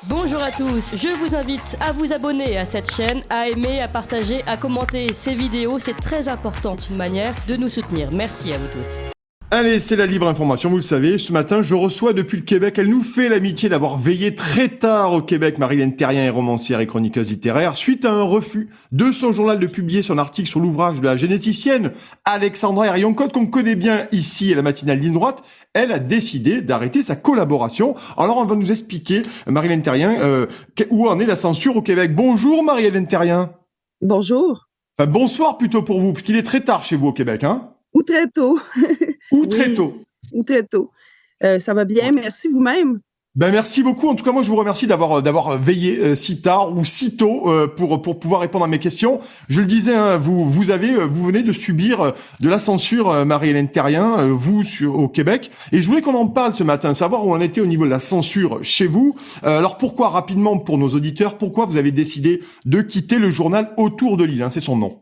Bonjour à tous, je vous invite à vous abonner à cette chaîne, à aimer, à partager, à commenter ces vidéos, c'est très important, c'est une manière de nous soutenir. Merci à vous tous. Allez, c'est la libre information, vous le savez. Ce matin, je reçois depuis le Québec, elle nous fait l'amitié d'avoir veillé très tard au Québec. Marie-Hélène Therrien est romancière et chroniqueuse littéraire. Suite à un refus de son journal de publier son article sur l'ouvrage de la généticienne Alexandra Herrion-Cotte, qu'on connaît bien ici à la matinale Ligne Droite, elle a décidé d'arrêter sa collaboration. Alors, on va nous expliquer, Marie-Hélène Therrien, où en est la censure au Québec. Bonjour Marie-Hélène Therrien. Bonjour. Enfin, bonsoir plutôt pour vous, puisqu'il est très tard chez vous au Québec, hein? Ou très tôt. Ou très tôt. Ou très tôt. Ça va bien, merci vous-même. Ben merci beaucoup. En tout cas, moi, je vous remercie d'avoir veillé si tard ou si tôt pour pouvoir répondre à mes questions. Je le disais, hein, vous venez de subir de la censure, Marie-Hélène Therrien, au Québec. Et je voulais qu'on en parle ce matin, savoir où on était au niveau de la censure chez vous. Alors pourquoi, rapidement pour nos auditeurs, pourquoi vous avez décidé de quitter le journal Autour de l'île, hein, c'est son nom.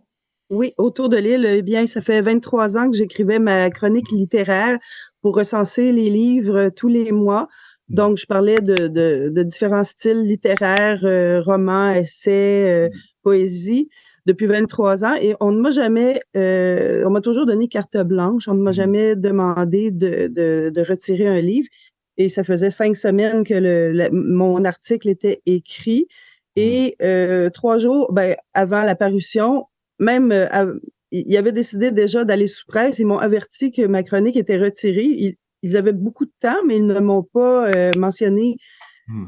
Oui, Autour de l'île, eh bien, ça fait 23 ans que j'écrivais ma chronique littéraire pour recenser les livres tous les mois. Donc, je parlais de différents styles littéraires, romans, essais, poésie, depuis 23 ans. Et on m'a toujours donné carte blanche. On ne m'a jamais demandé de retirer un livre. Et ça faisait 5 semaines que mon article était écrit. Et 3 jours, avant la parution, même, ils avaient décidé déjà d'aller sous presse. Ils m'ont averti que ma chronique était retirée. Ils avaient beaucoup de temps, mais ils ne m'ont pas mentionné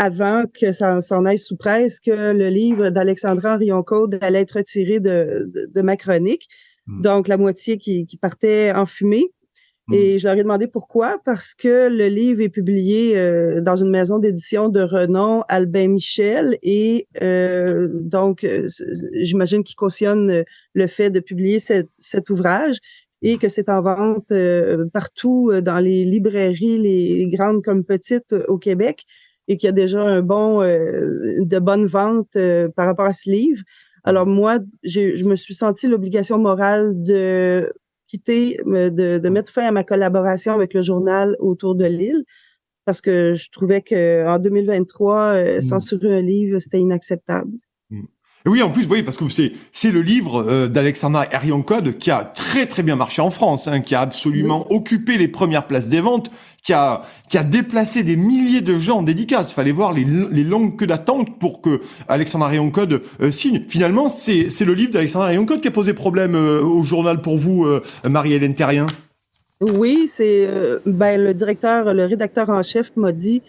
avant que ça s'en aille sous presse que le livre d'Alexandra Herrion-Cotte allait être retiré de ma chronique. Donc, la moitié qui partait en fumée. Et je leur ai demandé pourquoi, parce que le livre est publié dans une maison d'édition de renom, Albin Michel, et j'imagine qu'ils cautionnent le fait de publier cet ouvrage et que c'est en vente partout dans les librairies, les grandes comme petites au Québec, et qu'il y a déjà de bonnes ventes par rapport à ce livre. Alors moi, je me suis senti l'obligation morale de quitter, de mettre fin à ma collaboration avec le journal Autour de l'île, parce que je trouvais que en 2023, censurer un livre, c'était inacceptable. Oui, en plus, vous voyez, parce que c'est le livre d'Alexandra Herrion-Cotte qui a très très bien marché en France, hein, qui a absolument occupé les premières places des ventes, qui a déplacé des milliers de gens en dédicace. Fallait voir les longues queues d'attente pour que Alexandra Herrion-Cotte signe. Finalement, c'est le livre d'Alexandra Herrion-Cotte qui a posé problème au journal pour vous, Marie-Hélène Therrien. Oui, c'est le rédacteur en chef m'a dit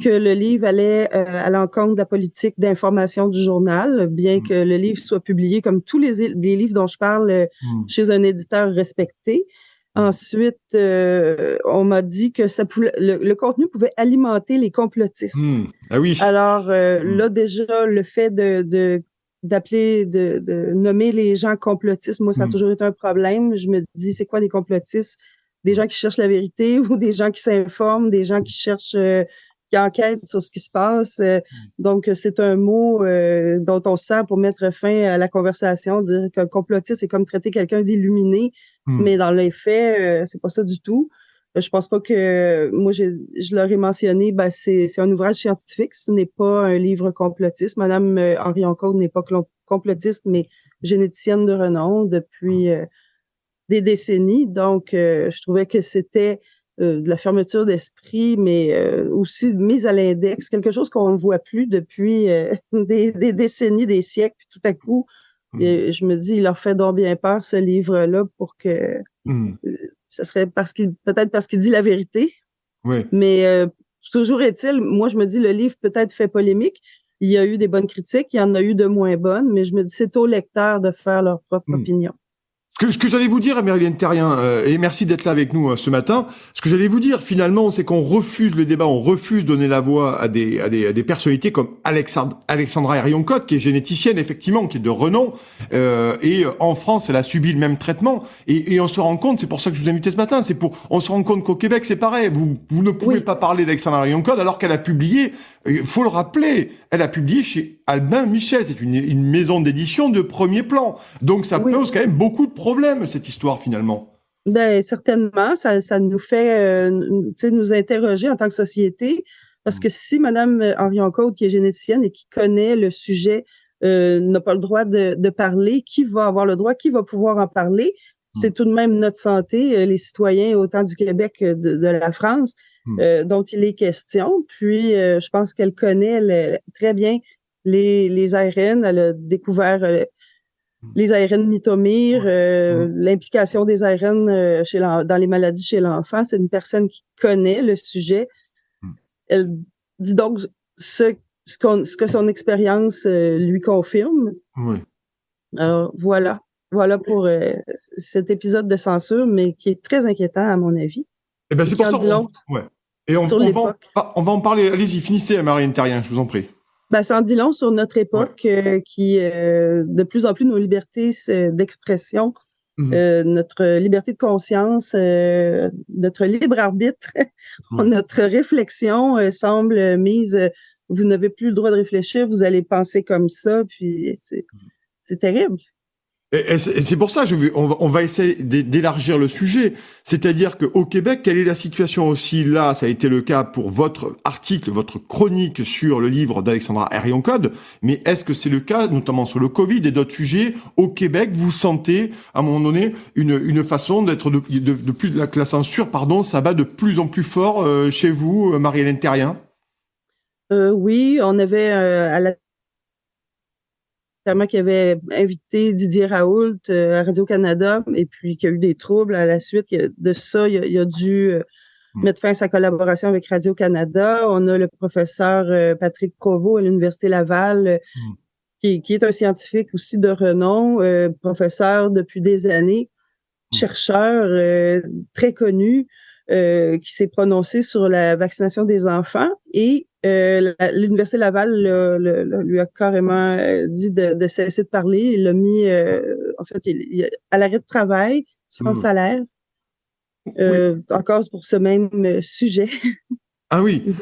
que le livre allait à l'encontre de la politique d'information du journal, bien que le livre soit publié comme tous les livres dont je parle chez un éditeur respecté. Ensuite, on m'a dit que le contenu pouvait alimenter les complotistes. Ah oui. Alors là déjà, le fait de nommer les gens complotistes, moi ça a toujours été un problème. Je me dis, c'est quoi des complotistes? Des gens qui cherchent la vérité ou des gens qui s'informent, des gens qui cherchent qui enquêtent sur ce qui se passe. Donc, c'est un mot dont on se sert pour mettre fin à la conversation, dire qu'un complotiste, c'est comme traiter quelqu'un d'illuminé, mais dans les faits, c'est pas ça du tout. Je pense pas que moi je leur ai mentionné, c'est un ouvrage scientifique, ce n'est pas un livre complotiste. Madame Herrion-Cotte n'est pas complotiste, mais généticienne de renom depuis des décennies. Donc, je trouvais que c'était de la fermeture d'esprit, mais aussi mise à l'index, quelque chose qu'on ne voit plus depuis des décennies, des siècles. Puis tout à coup, je me dis, il leur fait donc bien peur ce livre-là pour que ce serait peut-être parce qu'il dit la vérité. Oui. Mais toujours est-il, moi je me dis, le livre peut-être fait polémique. Il y a eu des bonnes critiques, il y en a eu de moins bonnes, mais je me dis, c'est aux lecteurs de faire leur propre opinion. Ce que j'allais vous dire, Marie-Hélène Therrien, et merci d'être là avec nous ce matin. Ce que j'allais vous dire, finalement, c'est qu'on refuse le débat, on refuse de donner la voix à des personnalités comme Alexandra Herrion-Cotte, qui est généticienne, effectivement, qui est de renom, et en France, elle a subi le même traitement. Et on se rend compte, c'est pour ça que je vous ai invité ce matin, on se rend compte qu'au Québec, c'est pareil. Vous ne pouvez pas parler d'Alexandra Herrion-Cotte alors qu'elle a publié, il faut le rappeler, elle a publié chez Albin Michel, c'est une maison d'édition de premier plan. Donc ça pose quand même beaucoup de problèmes, cette histoire, finalement. Ben certainement, ça nous fait nous interroger en tant que société Parce que si Madame Henrion-Côte, qui est généticienne et qui connaît le sujet, n'a pas le droit de parler, qui va avoir le droit, qui va pouvoir en parler? C'est tout de même notre santé, les citoyens autant du Québec que de la France, dont il est question. Puis, je pense qu'elle connaît très bien les ARN. Elle a découvert les ARN mitomyres, l'implication des ARN dans les maladies chez l'enfant. C'est une personne qui connaît le sujet. Elle dit donc ce que son expérience lui confirme. Oui. Alors, voilà pour cet épisode de censure, mais qui est très inquiétant à mon avis. Eh ben, c'est pour ça Et on va en parler. Allez-y, finissez, Marie-Hélène Therrien, je vous en prie. Ben, ça en dit long sur notre époque, qui de plus en plus nos libertés d'expression, notre liberté de conscience, notre libre arbitre, notre réflexion semble mise. Vous n'avez plus le droit de réfléchir, vous allez penser comme ça, puis c'est terrible. Et c'est pour ça, on va essayer d'élargir le sujet. C'est-à-dire qu'au Québec, quelle est la situation aussi là? Ça a été le cas pour votre article, votre chronique sur le livre d'Alexandra Henrion-Côte. Mais est-ce que c'est le cas, notamment sur le Covid et d'autres sujets, au Québec, vous sentez, à un moment donné, une façon d'être de plus, la censure, ça bat de plus en plus fort chez vous, Marie-Hélène Therrien? Oui, on avait à la qui avait invité Didier Raoult à Radio-Canada et puis qu'il y a eu des troubles à la suite de ça. Il a dû mettre fin à sa collaboration avec Radio-Canada. On a le professeur Patrick Provost à l'Université Laval qui est un scientifique aussi de renom, professeur depuis des années, chercheur très connu, qui s'est prononcé sur la vaccination des enfants et l'Université Laval lui a carrément dit de cesser de parler. Il l'a mis, en fait, à l'arrêt de travail, sans salaire, encore pour ce même sujet. Ah oui.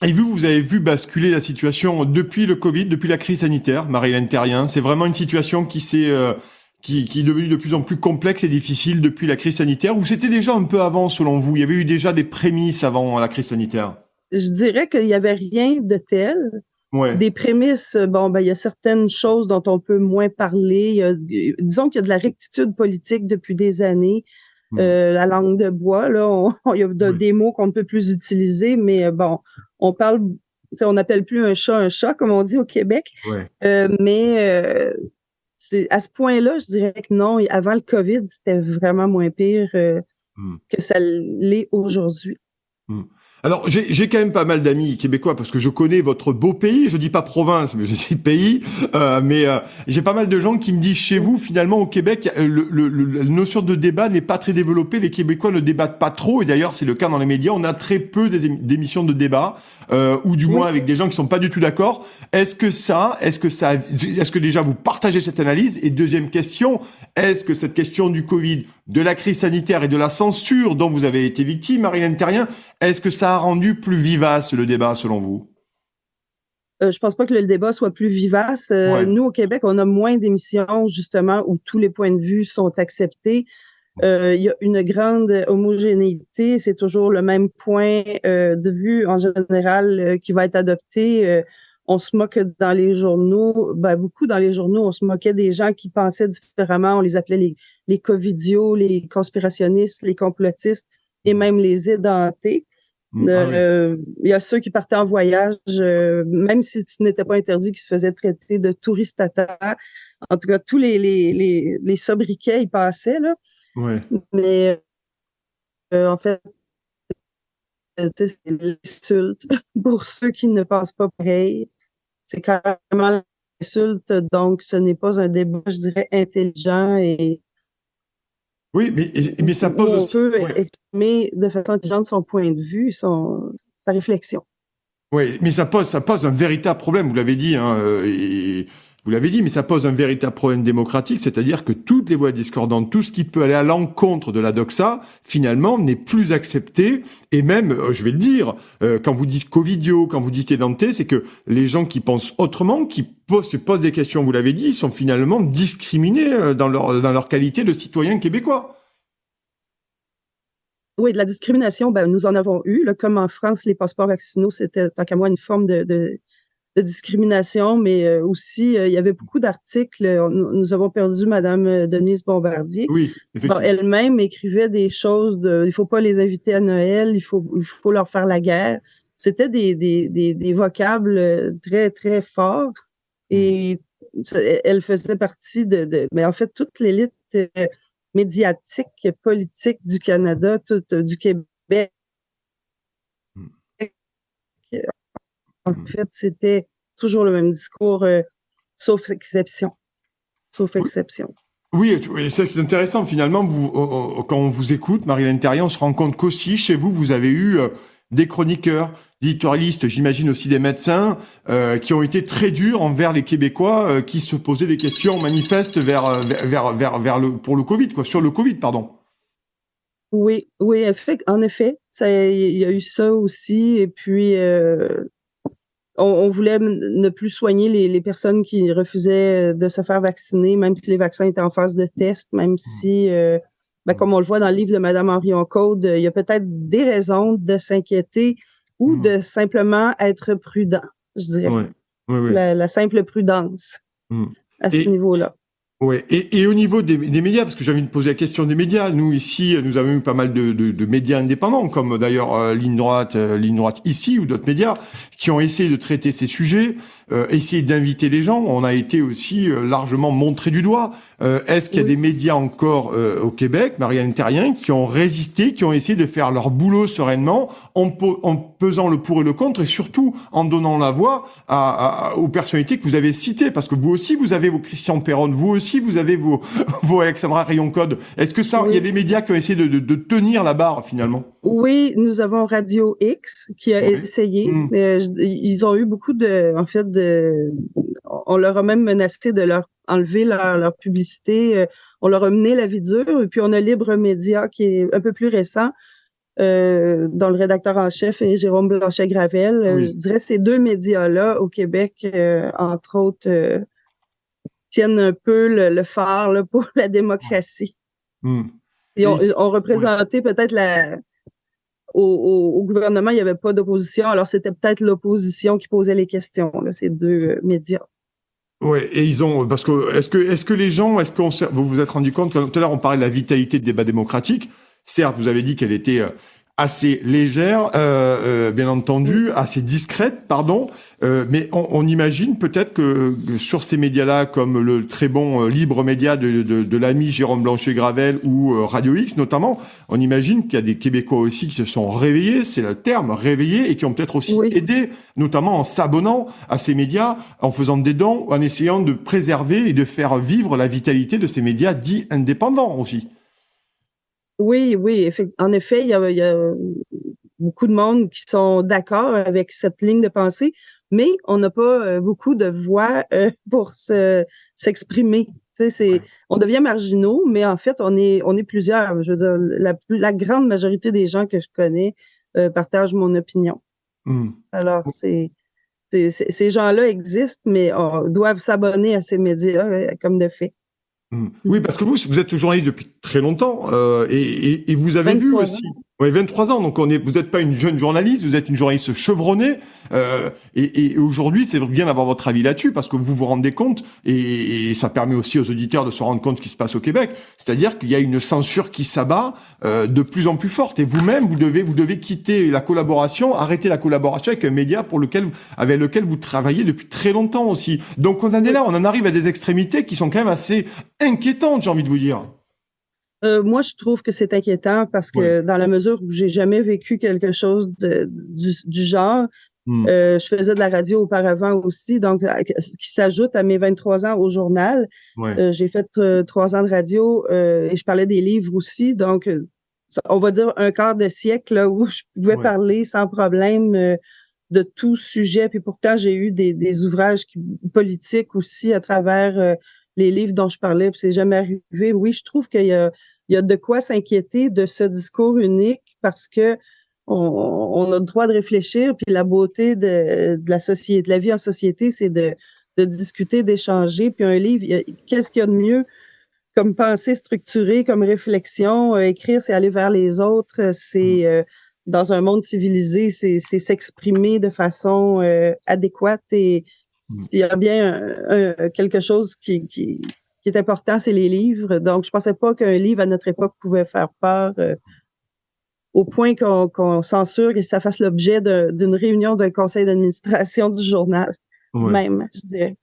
Et vous avez vu basculer la situation depuis le Covid, depuis la crise sanitaire, Marie-Hélène Therrien. C'est vraiment une situation qui est devenue de plus en plus complexe et difficile depuis la crise sanitaire, ou c'était déjà un peu avant, selon vous? Il y avait eu déjà des prémices avant la crise sanitaire? Je dirais qu'il y avait rien de tel. Des prémices, il y a certaines choses dont on peut moins parler. Disons qu'il y a de la rectitude politique depuis des années. La langue de bois, là, il y a des mots qu'on ne peut plus utiliser, mais on parle, on n'appelle plus un chat, comme on dit au Québec. Mais c'est à ce point-là, je dirais que non. Avant le COVID, c'était vraiment moins pire que ça l'est aujourd'hui. Alors, j'ai quand même pas mal d'amis québécois parce que je connais votre beau pays. Je dis pas province, mais je dis pays. Mais j'ai pas mal de gens qui me disent chez vous, finalement, au Québec, la notion de débat n'est pas très développée. Les Québécois ne débattent pas trop. Et d'ailleurs, c'est le cas dans les médias. On a très peu d'émissions de débat, ou du moins avec des gens qui sont pas du tout d'accord. Est-ce que déjà vous partagez cette analyse? Et deuxième question, est-ce que cette question du Covid, de la crise sanitaire et de la censure dont vous avez été victime, Marie-Hélène Therrien, est-ce que ça a rendu plus vivace le débat, selon vous? Je pense pas que le débat soit plus vivace. Nous, au Québec, on a moins d'émissions, justement, où tous les points de vue sont acceptés. Il y a une grande homogénéité. C'est toujours le même point de vue, en général, qui va être adopté. On se moque dans les journaux, beaucoup dans les journaux, on se moquait des gens qui pensaient différemment. On les appelait les covidios, les conspirationnistes, les complotistes et même les édentés. Il y a ceux qui partaient en voyage, même si ce n'était pas interdit, qui se faisaient traiter de touristataires. En tout cas, tous les sobriquets, ils passaient, là. Mais en fait, c'est l'insulte pour ceux qui ne pensent pas pareil. C'est carrément l'insulte, donc ce n'est pas un débat, je dirais, intelligent et oui, mais ça pose aussi... On peut exprimer de façon intelligente son point de vue, sa réflexion. Oui, mais ça pose un véritable problème, vous l'avez dit, mais ça pose un véritable problème démocratique, c'est-à-dire que toutes les voix discordantes, tout ce qui peut aller à l'encontre de la doxa, finalement, n'est plus accepté, et même, je vais le dire, quand vous dites covidio, quand vous dites édenté, c'est que les gens qui pensent autrement, se posent des questions, vous l'avez dit, sont finalement discriminés dans leur qualité de citoyens québécois. Oui, de la discrimination, ben, nous en avons eu, là, comme en France, les passeports vaccinaux, c'était, tant qu'à moi, une forme de discrimination, mais aussi, il y avait beaucoup d'articles. Nous avons perdu Madame Denise Bombardier. Oui, Bon, effectivement. elle-même écrivait des choses il faut pas les inviter à Noël, il faut leur faire la guerre. C'était des vocables très, très forts. Mm. Et elle faisait partie mais en fait, toute l'élite médiatique, politique du Canada, du Québec, Mm. en Mm. fait, c'était toujours le même discours, sauf exception. Sauf Oui, exception. oui, c'est intéressant. Finalement, quand on vous écoute, Marie-Hélène Therrien, on se rend compte qu'aussi, chez vous, vous avez eu des chroniqueurs, des éditorialistes, j'imagine aussi des médecins, qui ont été très durs envers les Québécois qui se posaient des questions manifestes pour le Covid, quoi, sur le Covid, pardon. Oui, oui, en effet, il y a eu ça aussi. Et puis, on voulait ne plus soigner les personnes qui refusaient de se faire vacciner, même si les vaccins étaient en phase de test, même Mm. si, Mm. comme on le voit dans le livre de Madame Henrion Caude, il y a peut-être des raisons de s'inquiéter ou Mm. de simplement être prudent, je dirais. Ouais, ouais, ouais. La simple prudence Mm. à ce Et, niveau-là. ouais. Et au niveau des médias, parce que j'ai envie de poser la question des médias, nous ici, nous avons eu pas mal de médias indépendants, comme d'ailleurs Ligne Droite ici, ou d'autres médias, qui ont essayé de traiter ces sujets, essayé d'inviter des gens. On a été aussi largement montré du doigt. Est-ce qu'il y a Oui. des médias encore au Québec, Marie-Hélène Therrien, qui ont résisté, qui ont essayé de faire leur boulot sereinement, en pesant le pour et le contre, et surtout en donnant la voix aux personnalités que vous avez citées, parce que vous aussi, vous avez vos Christian Perron, vous aussi, vous avez vos Alexandra Rayon-Code. Est-ce que ça, il y a Oui. des médias qui ont essayé de tenir la barre, finalement? Oui, nous avons Radio X qui a Ouais. essayé. Mm. Ils ont eu beaucoup en fait, on leur a même menacé de leur enlever leur publicité. On leur a mené la vie dure. Et puis on a Libre Média qui est un peu plus récent, dont le rédacteur en chef est Jérôme Blanchet-Gravel. Je Oui. dirais ces deux médias-là au Québec, entre autres, tiennent un peu le phare là, pour la démocratie. Mm. Ils Et, ont ouais. représenté peut-être au gouvernement, il n'y avait pas d'opposition, alors c'était peut-être l'opposition qui posait les questions, là, ces deux médias. Ouais, et ils ont, parce que, est-ce que les gens, vous vous êtes rendu compte que tout à l'heure on parlait de la vitalité du débat démocratique. Certes, vous avez dit qu'elle était assez légère, bien entendu, assez discrète, pardon, mais on imagine peut-être que sur ces médias-là, comme le très bon Libre Média de l'ami Jérôme Blanchet-Gravel ou Radio X notamment, on imagine qu'il y a des Québécois aussi qui se sont réveillés, c'est le terme, réveillés, et qui ont peut-être aussi Oui, aidé, notamment en s'abonnant à ces médias, en faisant des dons, en essayant de préserver et de faire vivre la vitalité de ces médias dits indépendants aussi. oui, oui, en effet, il y a beaucoup de monde qui sont d'accord avec cette ligne de pensée, mais on n'a pas beaucoup de voix pour s'exprimer. Tu sais, Ouais. on devient marginaux, mais en fait, on est plusieurs. Je veux dire, la grande majorité des gens que je connais partagent mon opinion. Mm. Alors, ces gens-là existent, mais doivent s'abonner à ces médias comme de fait. Mm. Oui, parce que vous êtes journaliste depuis très longtemps et vous avez vu 23 ans. aussi. Ouais, 23 ans, donc vous n'êtes pas une jeune journaliste, vous êtes une journaliste chevronnée. Et aujourd'hui, c'est bien d'avoir votre avis là-dessus parce que vous vous rendez compte et ça permet aussi aux auditeurs de se rendre compte de ce qui se passe au Québec. C'est-à-dire qu'il y a une censure qui s'abat de plus en plus forte. Et vous-même, vous devez quitter la collaboration, arrêter la collaboration avec un média avec lequel vous travaillez depuis très longtemps aussi. Donc on en est là, on en arrive à des extrémités qui sont quand même assez inquiétantes, j'ai envie de vous dire. Moi, je trouve que c'est inquiétant parce Ouais. que dans la mesure où j'ai jamais vécu quelque chose du genre, Mm. je faisais de la radio auparavant aussi, donc qui s'ajoute à mes 23 ans au journal. Ouais. J'ai fait 3 ans de radio et je parlais des livres aussi, donc on va dire un quart de siècle là, où je pouvais Ouais. parler sans problème de tout sujet. Puis pourtant, j'ai eu des ouvrages politiques aussi à travers les livres dont je parlais, puis c'est jamais arrivé. Oui, je trouve il y a de quoi s'inquiéter de ce discours unique parce que on a le droit de réfléchir, puis la beauté de la société, de la vie en société, c'est de discuter, d'échanger. Puis un livre, qu'est-ce qu'il y a de mieux comme pensée structurée, comme réflexion. Écrire, c'est aller vers les autres. C'est dans un monde civilisé, c'est s'exprimer de façon adéquate. Et il y a bien quelque chose qui est important, c'est les livres. Donc, je pensais pas qu'un livre à notre époque pouvait faire peur au point qu'on censure que ça fasse l'objet d'une réunion d'un conseil d'administration du journal, même, je dirais.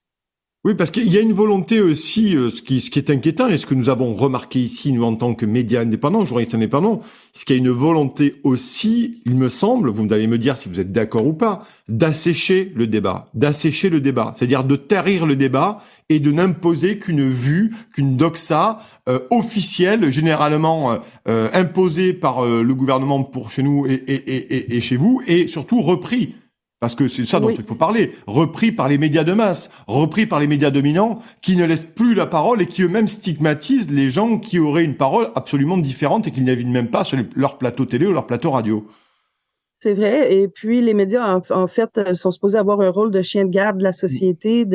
Oui, parce qu'il y a une volonté aussi, ce qui est inquiétant, et ce que nous avons remarqué ici, nous, en tant que médias indépendants, journalistes indépendants, c'est qu'il y a une volonté aussi, il me semble, vous allez me dire si vous êtes d'accord ou pas, d'assécher le débat, c'est-à-dire de tarir le débat et de n'imposer qu'une vue, qu'une doxa officielle, généralement imposée par le gouvernement pour chez nous et chez vous, et surtout repris. Parce que c'est ça dont il faut parler. Repris par les médias de masse, repris par les médias dominants, qui ne laissent plus la parole et qui eux-mêmes stigmatisent les gens qui auraient une parole absolument différente et qu'ils n'invitent même pas sur leur plateau télé ou leur plateau radio. C'est vrai. Et puis, les médias, en fait, sont supposés avoir un rôle de chien de garde de la société,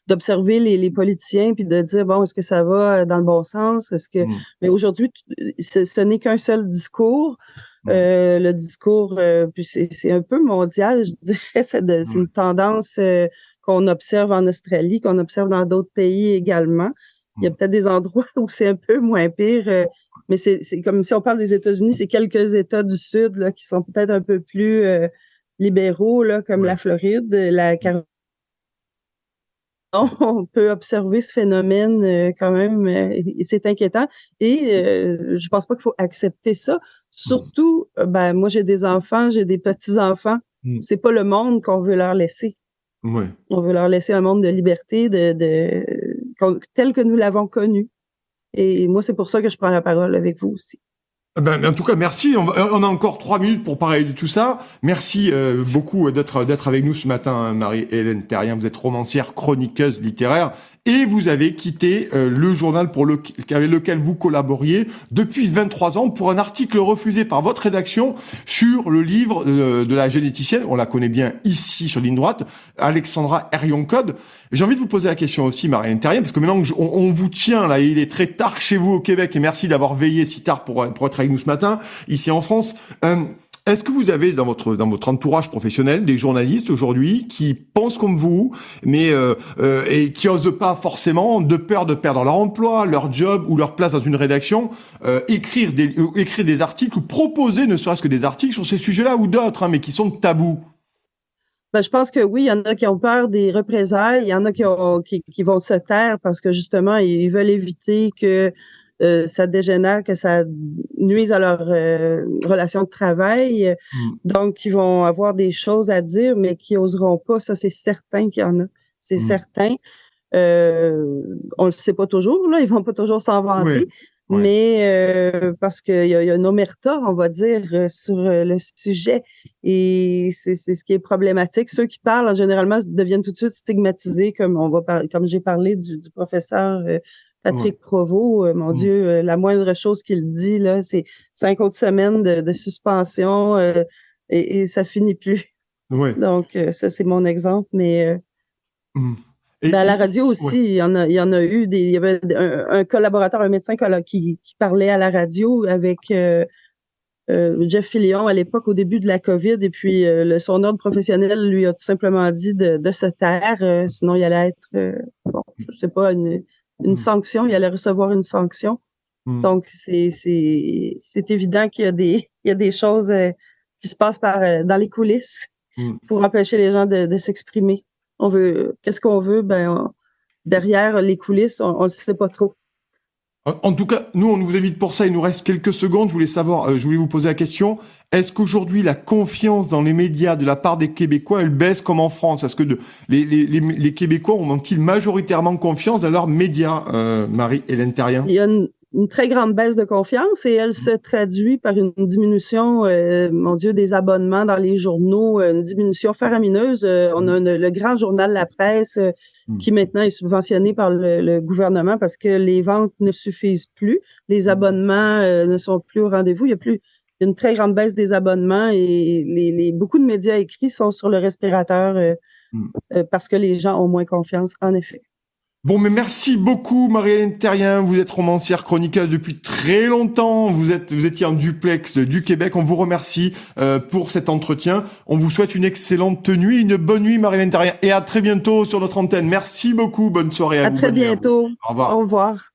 d'observer les politiciens puis de dire, bon, est-ce que ça va dans le bon sens? Mais aujourd'hui, ce n'est qu'un seul discours. Le discours, puis c'est un peu mondial, je dirais, c'est une tendance qu'on observe en Australie, qu'on observe dans d'autres pays également. Il y a peut-être des endroits où c'est un peu moins pire, mais c'est comme si on parle des États-Unis, c'est quelques États du Sud là, qui sont peut-être un peu plus libéraux, là, comme la Floride, la Caroline. On peut observer ce phénomène quand même, et c'est inquiétant. Et je pense pas qu'il faut accepter ça. Surtout, ben moi j'ai des enfants, j'ai des petits-enfants. C'est pas le monde qu'on veut leur laisser. On veut leur laisser un monde de liberté, tel que nous l'avons connu. Et moi, c'est pour ça que je prends la parole avec vous aussi. Ben, en tout cas, merci. On a encore 3 minutes pour parler de tout ça. Merci beaucoup d'être avec nous ce matin, Marie-Hélène Therrien. Vous êtes romancière, chroniqueuse littéraire, et vous avez quitté le journal avec lequel vous collaboriez depuis 23 ans pour un article refusé par votre rédaction sur le livre de la généticienne. On la connaît bien ici sur Ligne Droite, Alexandra Herrion-Codd. J'ai envie de vous poser la question aussi, Marie-Hélène Therrien, parce que maintenant on vous tient là, il est très tard chez vous au Québec, et merci d'avoir veillé si tard pour être avec nous ce matin, ici en France. Est-ce que vous avez dans votre entourage professionnel des journalistes aujourd'hui qui pensent comme vous, mais et qui osent pas forcément, de peur de perdre leur emploi, leur job ou leur place dans une rédaction, écrire des articles ou proposer ne serait-ce que des articles sur ces sujets-là ou d'autres, mais qui sont tabous? Ben, je pense que oui, il y en a qui ont peur des représailles, il y en a qui vont se taire parce que justement, ils veulent éviter que ça dégénère, que ça nuise à leur relation de travail. Donc, ils vont avoir des choses à dire, mais qui oseront pas. Ça, c'est certain qu'il y en a. C'est certain. On le sait pas toujours, là. Ils vont pas toujours s'en vanter. Mais parce qu'il y a une omerta, on va dire, sur le sujet. Et c'est ce qui est problématique. Ceux qui parlent, généralement, deviennent tout de suite stigmatisés, comme j'ai parlé du professeur Patrick Provost. Mon Dieu, la moindre chose qu'il dit, là, c'est 5 autres semaines de suspension et ça finit plus. Donc, ça, c'est mon exemple. Mais à la radio aussi, il y en a eu il y avait un collaborateur, un médecin qui parlait à la radio avec Jeff Fillion à l'époque, au début de la COVID, et puis son ordre professionnel lui a tout simplement dit de se taire, sinon il allait être, je sais pas, une sanction, il allait recevoir une sanction. Donc, c'est évident qu'il y a des choses qui se passent dans les coulisses pour empêcher les gens de s'exprimer. Qu'est-ce qu'on veut? Derrière les coulisses, on le sait pas trop. En tout cas, nous, on vous invite pour ça. Il nous reste quelques secondes. Je voulais vous poser la question. Est-ce qu'aujourd'hui, la confiance dans les médias de la part des Québécois, elle baisse comme en France? Est-ce que les Québécois ont-ils majoritairement confiance dans leurs médias, Marie-Hélène Therrien? Il y a une très grande baisse de confiance et elle se traduit par une diminution, mon Dieu, des abonnements dans les journaux, une diminution faramineuse. On a le grand journal La Presse qui maintenant est subventionné par le gouvernement parce que les ventes ne suffisent plus. Les abonnements ne sont plus au rendez-vous. Il y a une très grande baisse des abonnements et beaucoup de médias écrits sont sur le respirateur parce que les gens ont moins confiance, en effet. Bon, mais merci beaucoup, Marie-Hélène Therrien. Vous êtes romancière chroniqueuse depuis très longtemps. Vous étiez en duplex du Québec. On vous remercie pour cet entretien. On vous souhaite une excellente nuit, une bonne nuit, Marie-Hélène Therrien. Et à très bientôt sur notre antenne. Merci beaucoup. Bonne soirée à vous. À très bientôt. Au revoir. Au revoir.